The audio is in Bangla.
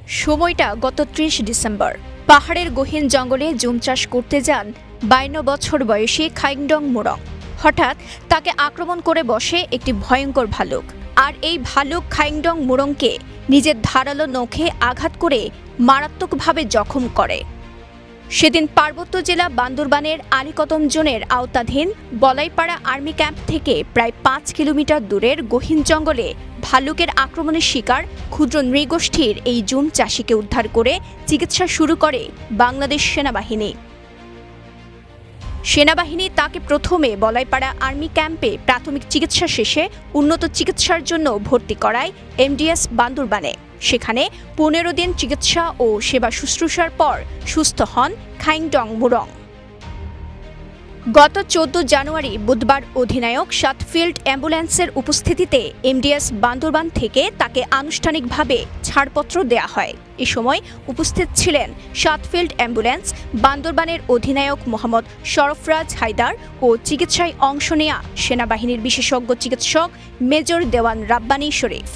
সময়টা গত ৩০ ডিসেম্বর। পাহাড়ের গহীন জঙ্গলে জুম চাষ করতে যান ৫২ বছর বয়সী খাইংডং মুরং। হঠাৎ তাকে আক্রমণ করে বসে একটি ভয়ঙ্কর ভালুক। আর এই ভালুক খাইংডং মুরংকে নিজের ধারালো নখে আঘাত করে মারাত্মকভাবে জখম করে। সেদিন পার্বত্য জেলা বান্দরবানের আলীকদম জোনের আওতাধীন বলাইপাড়া আর্মি ক্যাম্প থেকে প্রায় ৫ কিলোমিটার দূরের গহীন জঙ্গলে ভালুকের আক্রমণের শিকার ক্ষুদ্র নৃগোষ্ঠীর এই জুম চাষিকে উদ্ধার করে চিকিৎসা শুরু করে বাংলাদেশ সেনাবাহিনী তাকে প্রথমে বলাইপাড়া আর্মি ক্যাম্পে প্রাথমিক চিকিৎসা শেষে উন্নত চিকিৎসার জন্য ভর্তি করায় এমডিএস বান্দরবানে। সেখানে ১৫ দিন চিকিৎসা ও সেবা শুশ্রূষার পর সুস্থ হন খাইংডং মুরং। গত ১৪ জানুয়ারি বুধবার অধিনায়ক সাতফিল্ড অ্যাম্বুলেন্সের উপস্থিতিতে এমডিএস বান্দরবান থেকে তাকে আনুষ্ঠানিকভাবে ছাড়পত্র দেয়া হয়। এ সময় উপস্থিত ছিলেন সাতফিল্ড অ্যাম্বুলেন্স বান্দরবানের অধিনায়ক মোহাম্মদ শরফরাজ হায়দার ও চিকিৎসায় অংশ নেয়া সেনাবাহিনীর বিশেষজ্ঞ চিকিৎসক মেজর দেওয়ান রাব্বানী শরীফ।